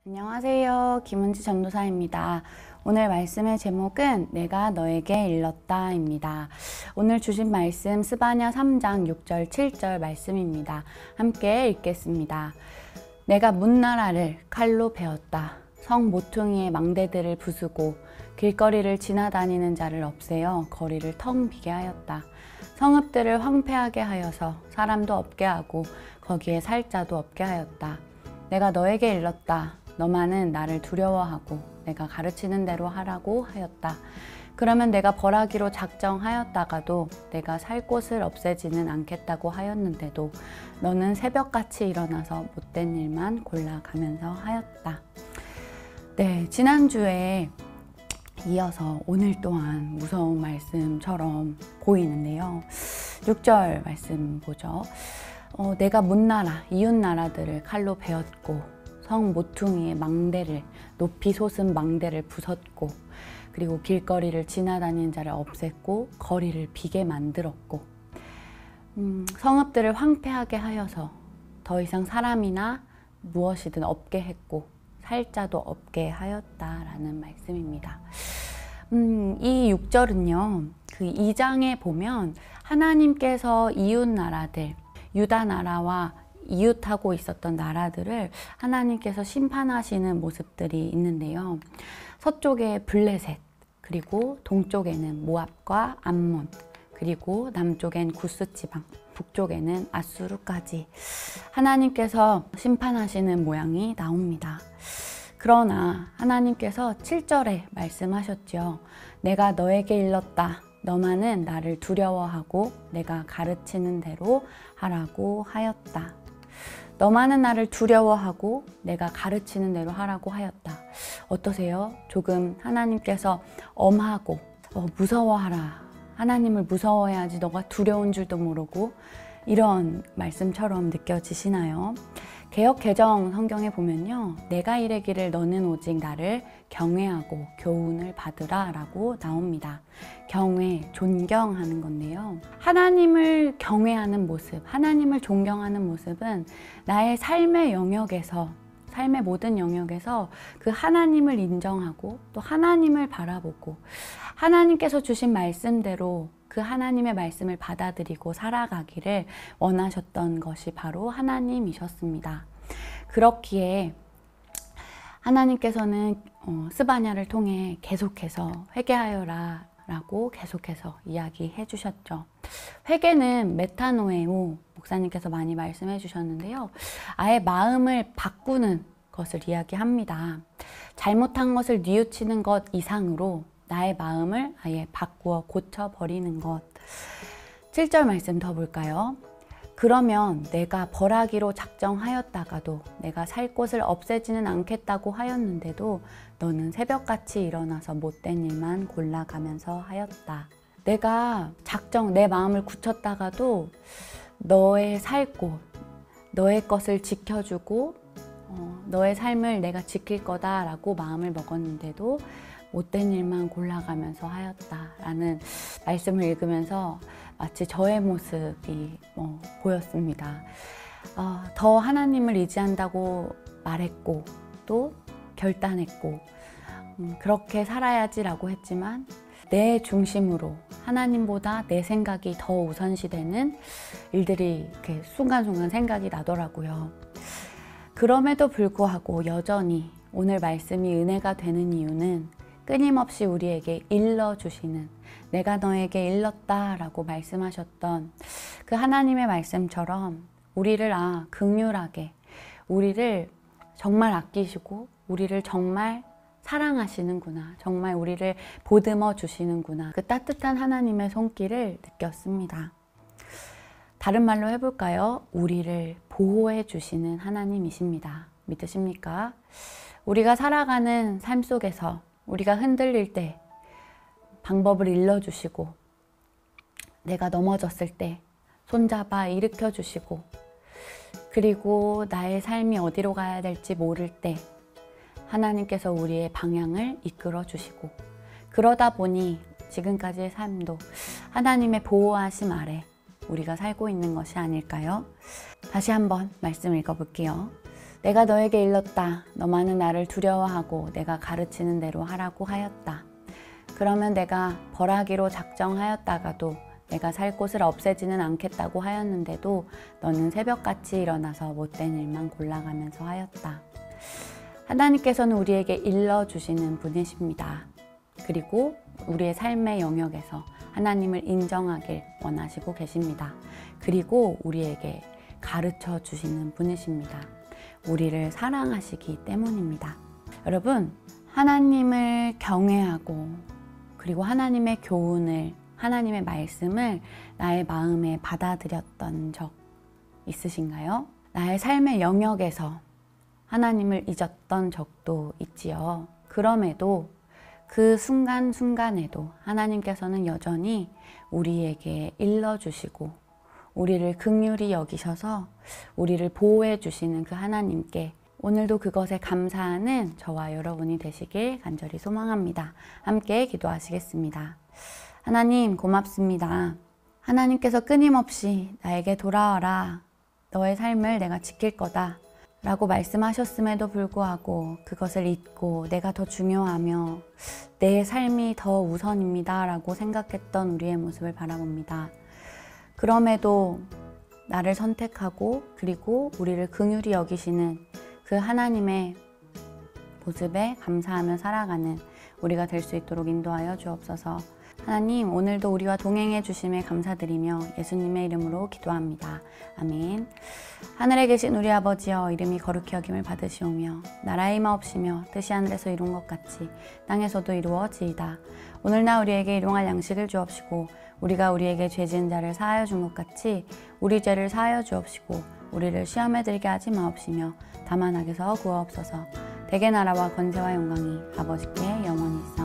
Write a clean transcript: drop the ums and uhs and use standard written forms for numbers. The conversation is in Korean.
안녕하세요. 김은지 전도사입니다. 오늘 말씀의 제목은 내가 너에게 일렀다 입니다. 오늘 주신 말씀 스바냐 3장 6절 7절 말씀입니다. 함께 읽겠습니다. 내가 문나라를 칼로 베었다. 성 모퉁이의 망대들을 부수고 길거리를 지나다니는 자를 없애어 거리를 텅 비게 하였다. 성읍들을 황폐하게 하여서 사람도 없게 하고 거기에 살 자도 없게 하였다. 내가 너에게 일렀다. 너만은 나를 두려워하고 내가 가르치는 대로 하라고 하였다. 그러면 내가 벌하기로 작정하였다가도 내가 살 곳을 없애지는 않겠다고 하였는데도 너는 새벽같이 일어나서 못된 일만 골라가면서 하였다. 네, 지난주에 이어서 오늘 또한 무서운 말씀처럼 보이는데요. 6절 말씀 보죠. 내가 문나라, 이웃나라들을 칼로 베었고 성 모퉁이의 망대를 높이 솟은 망대를 부쉈고 그리고 길거리를 지나다니는 자를 없앴고 거리를 비게 만들었고 성읍들을 황폐하게 하여서 더 이상 사람이나 무엇이든 없게 했고 살자도 없게 하였다라는 말씀입니다. 이 6절은요, 그 2장에 보면 하나님께서 이웃 나라들, 유다 나라와 이웃하고 있었던 나라들을 하나님께서 심판하시는 모습들이 있는데요. 서쪽에 블레셋, 그리고 동쪽에는 모압과 암몬, 그리고 남쪽엔 구스 지방, 북쪽에는 아수르까지 하나님께서 심판하시는 모양이 나옵니다. 그러나 하나님께서 7절에 말씀하셨죠. 내가 너에게 일렀다. 너만은 나를 두려워하고 내가 가르치는 대로 하라고 하였다. 너만은 나를 두려워하고 내가 가르치는 대로 하라고 하였다. 어떠세요? 조금 하나님께서 엄하고 무서워하라. 하나님을 무서워해야지 너가 두려운 줄도 모르고 이런 말씀처럼 느껴지시나요? 개역 개정 성경에 보면요. 내가 이르기를 너는 오직 나를 경외하고 교훈을 받으라 라고 나옵니다. 경외, 존경하는 건데요. 하나님을 경외하는 모습, 하나님을 존경하는 모습은 나의 삶의 영역에서, 삶의 모든 영역에서 그 하나님을 인정하고 또 하나님을 바라보고 하나님께서 주신 말씀대로 그 하나님의 말씀을 받아들이고 살아가기를 원하셨던 것이 바로 하나님이셨습니다. 그렇기에 하나님께서는 스바냐를 통해 계속해서 회개하여라 라고 계속해서 이야기해 주셨죠. 회개는 메타노에오 목사님께서 많이 말씀해 주셨는데요. 아예 마음을 바꾸는 것을 이야기합니다. 잘못한 것을 뉘우치는 것 이상으로 나의 마음을 아예 바꾸어 고쳐버리는 것. 7절 말씀 더 볼까요? 그러면 내가 벌하기로 작정하였다가도 내가 살 곳을 없애지는 않겠다고 하였는데도 너는 새벽같이 일어나서 못된 일만 골라가면서 하였다. 내가 내 마음을 굳혔다가도 너의 살 곳, 너의 것을 지켜주고 너의 삶을 내가 지킬 거다라고 마음을 먹었는데도 못된 일만 골라가면서 하였다라는 말씀을 읽으면서 마치 저의 모습이 보였습니다. 더 하나님을 의지한다고 말했고 또 결단했고 그렇게 살아야지라고 했지만 내 중심으로 하나님보다 내 생각이 더 우선시되는 일들이 이렇게 순간순간 생각이 나더라고요. 그럼에도 불구하고 여전히 오늘 말씀이 은혜가 되는 이유는 끊임없이 우리에게 일러주시는 내가 너에게 일렀다 라고 말씀하셨던 그 하나님의 말씀처럼 우리를 긍휼하게 우리를 정말 아끼시고 우리를 정말 사랑하시는구나, 정말 우리를 보듬어 주시는구나, 그 따뜻한 하나님의 손길을 느꼈습니다. 다른 말로 해볼까요? 우리를 보호해 주시는 하나님이십니다. 믿으십니까? 우리가 살아가는 삶 속에서 우리가 흔들릴 때 방법을 일러주시고 내가 넘어졌을 때 손잡아 일으켜 주시고 그리고 나의 삶이 어디로 가야 될지 모를 때 하나님께서 우리의 방향을 이끌어 주시고 그러다 보니 지금까지의 삶도 하나님의 보호하심 아래 우리가 살고 있는 것이 아닐까요? 다시 한번 말씀 읽어볼게요. 내가 너에게 일렀다. 너만은 나를 두려워하고 내가 가르치는 대로 하라고 하였다. 그러면 내가 벌하기로 작정하였다가도 내가 살 곳을 없애지는 않겠다고 하였는데도 너는 새벽같이 일어나서 못된 일만 골라가면서 하였다. 하나님께서는 우리에게 일러주시는 분이십니다. 그리고 우리의 삶의 영역에서 하나님을 인정하길 원하시고 계십니다. 그리고 우리에게 가르쳐 주시는 분이십니다. 우리를 사랑하시기 때문입니다. 여러분, 하나님을 경외하고 그리고 하나님의 교훈을, 하나님의 말씀을 나의 마음에 받아들였던 적 있으신가요? 나의 삶의 영역에서 하나님을 잊었던 적도 있지요. 그럼에도 그 순간순간에도 하나님께서는 여전히 우리에게 일러주시고 우리를 긍휼히 여기셔서 우리를 보호해 주시는 그 하나님께 오늘도 그것에 감사하는 저와 여러분이 되시길 간절히 소망합니다. 함께 기도하시겠습니다. 하나님 고맙습니다. 하나님께서 끊임없이 나에게 돌아와라. 너의 삶을 내가 지킬 거다. 라고 말씀하셨음에도 불구하고 그것을 잊고 내가 더 중요하며 내 삶이 더 우선입니다. 라고 생각했던 우리의 모습을 바라봅니다. 그럼에도 나를 선택하고 그리고 우리를 긍휼히 여기시는 그 하나님의 모습에 감사하며 살아가는 우리가 될 수 있도록 인도하여 주옵소서. 하나님, 오늘도 우리와 동행해 주심에 감사드리며 예수님의 이름으로 기도합니다. 아멘. 하늘에 계신 우리 아버지여, 이름이 거룩히 여김을 받으시오며 나라의 임하옵시며 뜻이 하늘에서 이룬 것 같이 땅에서도 이루어지이다. 오늘날 우리에게 일용할 양식을 주옵시고 우리가 우리에게 죄 지은 자를 사하여 준 것 같이 우리 죄를 사하여 주옵시고 우리를 시험에 들게 하지 마옵시며 다만 악에서 구하옵소서. 대개 나라와 권세와 영광이 아버지께 영원히 있사옵나이다.